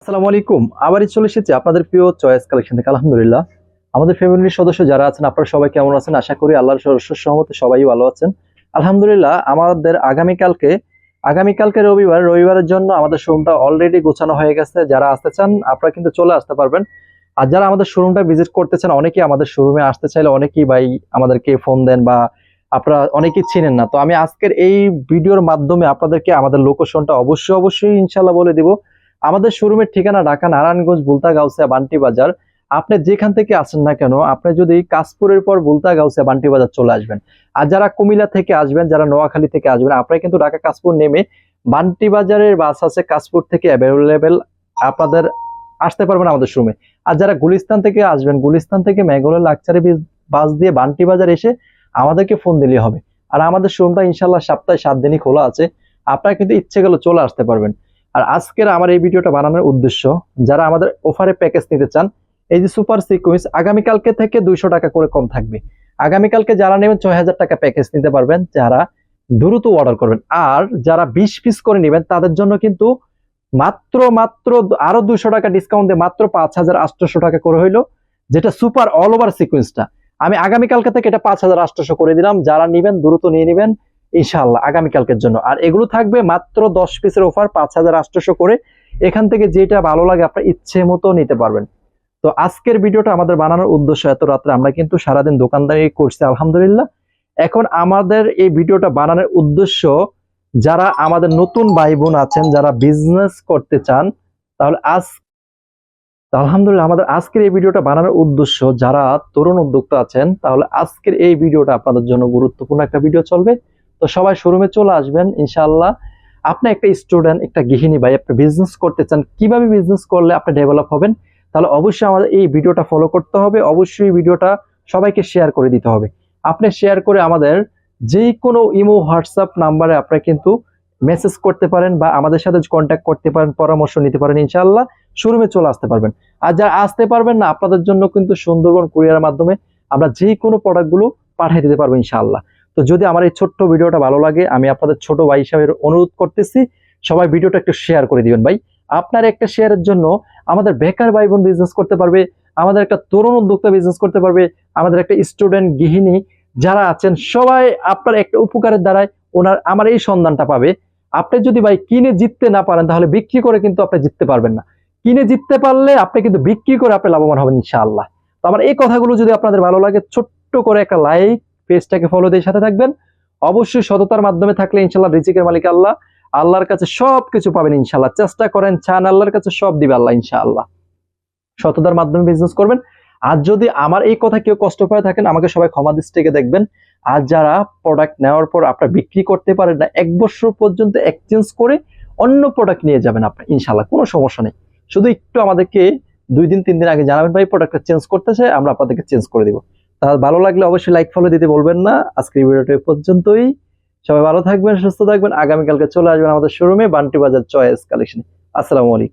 আসসালামু আলাইকুম। আবারই চলে এসেছি আপনাদের প্রিয় চয়েস কালেকশন থেকে। আলহামদুলিল্লাহ, আমাদের ফ্যামিলির সদস্য যারা আছেন আপনারা সবাই কেমন আছেন? আশা করি আল্লাহর সহমতে সবাই ভালো আছেন। আলহামদুলিল্লাহ, আমাদের আগামীকালকে রবিবারের জন্য আমাদের শোরুমটা অলরেডি গোছানো হয়ে গেছে। যারা আসতে চান আপনারা কিন্তু চলে আসতে পারবেন। আর যারা আমাদের শোরুমটা ভিজিট করতে চান, অনেকেই আমাদের শোরুমে আসতে চাইলে অনেকেই ভাই আমাদেরকে ফোন দেন বা আপনারা অনেকেই চিনেন না। তো আমি আজকের এই ভিডিওর মাধ্যমে আপনাদেরকে আমাদের লোকেশনটা অবশ্যই ইনশাল্লাহ বলে দিব। আমাদের শোরুমের ঠিকানা ঢাকা নারায়ণগঞ্জ বুলতা গাউসিয়া বান্টি বাজার। আপনি যেখান থেকে আসেন না কেন, আপনি যদি কাশপুরের পর বুলতা গাউসিয়া বান্টি বাজার চলে আসবেন। আর যারা কুমিল্লা থেকে আসবেন, যারা নোয়াখালী থেকে আসবেন, আপনারা কিন্তু ঢাকা কাশপুর নেমে বান্টি বাজারের বাস আছে কাশপুর থেকে অ্যাভেলেবেল, আপনাদের আসতে পারবেন আমাদের শোরুমে। আর যারা গুলিস্তান থেকে আসবেন, গুলিস্তান থেকে ম্যাগোলা লাক্সারি বাস দিয়ে বান্টি বাজার এসে আমাদেরকে ফোন দিলেই হবে। আর আমাদের শোরুমটা ইনশাল্লাহ সপ্তাহে 7 দিনই খোলা আছে। আপনারা কিন্তু ইচ্ছে গেলে চলে আসতে পারবেন। আর আজকের আমার এই ভিডিওটা বানানোর উদ্দেশ্য, যারা আমাদের অফারে প্যাকেজ নিতে চান, এই যে সুপার সিকোয়েন্স আগামীকালকে থেকে 200 টাকা করে কম থাকবে। আগামীকালকে যারা নেবেন 6000 টাকা প্যাকেজ নিতে পারবেন, যারা দ্রুত অর্ডার করবেন। আর যারা 20 পিস করে নেবেন তাদের জন্য কিন্তু মাত্র আরো 200 টাকা ডিসকাউন্ট দিয়ে মাত্র 5800 টাকা করে হইলো, যেটা সুপার অল ওভার সিকোয়েন্সটা। আমি আগামীকালকে থেকে এটা 5800 করে দিলাম। যারা নেবেন দ্রুত নিয়ে নেবেন ইনশাআল্লাহ আগামীকালকের জন্য। আর এগুলো থাকবে মাত্র 10 পিসের অফার 5800 করে। এখান থেকে যেটা ভালো লাগে আপনার ইচ্ছে মতো নিতে পারবেন। তো আজকের ভিডিওটা আমাদের বানানোর উদ্দেশ্য, এত রাত্রে আমরা কিন্তু সারাদিন দোকানদারি করছি আলহামদুলিল্লাহ। এখন আমাদের এই ভিডিওটা বানানোর উদ্দেশ্য, যারা আমাদের নতুন ভাই বোন আছেন, যারা বিজনেস করতে চান, তাহলে আলহামদুলিল্লাহ আমাদের আজকের এই ভিডিওটা বানানোর উদ্দেশ্য, যারা তরুণ উদ্যোক্তা আছেন, তাহলে আজকের এই ভিডিওটা আপনাদের জন্য গুরুত্বপূর্ণ একটা ভিডিও চলবে। তো সবাই শোরুমে চলে আসবেন ইনশাআল্লাহ। আপনি একটা স্টুডেন্ট, একটা গৃহিণী ভাই, আপনি বিজনেস করতে চান, কিভাবে বিজনেস করলে আপনি ডেভেলপ হবেন, তাহলে অবশ্যই আমাদের এই ভিডিওটা ফলো করতে হবে। অবশ্যই ভিডিওটা সবাইকে শেয়ার করে দিতে হবে। আপনি শেয়ার করে আমাদের যে কোনো ইমো হোয়াটসঅ্যাপ নাম্বারে আপনারা কিন্তু মেসেজ করতে পারেন বা আমাদের সাথে কন্ট্যাক্ট করতে পারেন, পরামর্শ নিতে পারেন। ইনশাআল্লাহ শোরুমে চলে আসতে পারবেন। আর যারা আসতে পারবেন না, আপনাদের জন্য কিন্তু সুন্দরবন কুরিয়ারের মাধ্যমে আমরা যে কোনো প্রোডাক্টগুলো পাঠিয়ে দিতে পারবো ইনশাআল্লাহ। তো যদি আমার এই ছোট্ট ভিডিওটা ভালো লাগে, আমি আপনাদের ছোট ভাই হিসাবে অনুরোধ করতেছি, সবাই ভিডিওটা একটু শেয়ার করে দিবেন ভাই। আপনার একটা শেয়ারের জন্য আমাদের বেকার ভাই বোন বিজনেস করতে পারবে, আমাদের একটা তরুণ উদ্যোক্তা বিজনেস করতে পারবে, আমাদের একটা স্টুডেন্ট গৃহিণী যারা আছেন সবাই আপনার একটা উপকারের দ্বারাই আমার এই সন্ধানটা পাবে। আপনি যদি ভাই কিনে জিততে না পারেন, তাহলে বিক্রি করে কিন্তু আপনি জিততে পারবেন না। কিনে জিততে পারলে আপনি কিন্তু বিক্রি করে আপনি লাভবান হবেন ইনশাআল্লাহ। তো আমার এই কথাগুলো যদি আপনাদের ভালো লাগে, ছোট্ট করে একটা লাইক, পেজটাকে ফলো দিয়ে সাথে থাকবেন। অবশ্যই সততার মাধ্যমে থাকলে ইনশাআল্লাহ রিজিকের মালিক আল্লাহ, আল্লাহর কাছে সবকিছু পাবেন ইনশাআল্লাহ। চেষ্টা করেন, চান, আল্লাহর কাছে সব দিবে আল্লাহ ইনশাআল্লাহ। সততার মাধ্যমে বিজনেস করবেন। আর যদি আমার এই কথা কেউ কষ্ট পেয়ে থাকেন, আমাকে সবাই ক্ষমা দৃষ্টিতে দেখবেন। আর যারা প্রোডাক্ট নেওয়ার পর আপনারা বিক্রি করতে পারেন না, 1 বছর পর্যন্ত এক্সচেঞ্জ করে অন্য প্রোডাক্ট নিয়ে যাবেন আপনি ইনশাআল্লাহ, কোনো সমস্যা নেই। শুধু একটু আমাদেরকে 2 দিন 3 দিন আগে জানাবেন ভাই প্রোডাক্টটা চেঞ্জ করতে চাই, আমরা আপনাদেরকে চেঞ্জ করে দিব। তাহলে ভালো লাগলে অবশ্যই লাইক ফলো দিতে বলবেন না। আজকের ভিডিওটা এই পর্যন্তই। সবাই ভালো থাকবেন, সুস্থ থাকবেন। আগামীকালকে চলে আসবেন আমাদের শোরুমে বান্টি বাজার চয়েস কালেকশন। আসসালামু আলাইকুম।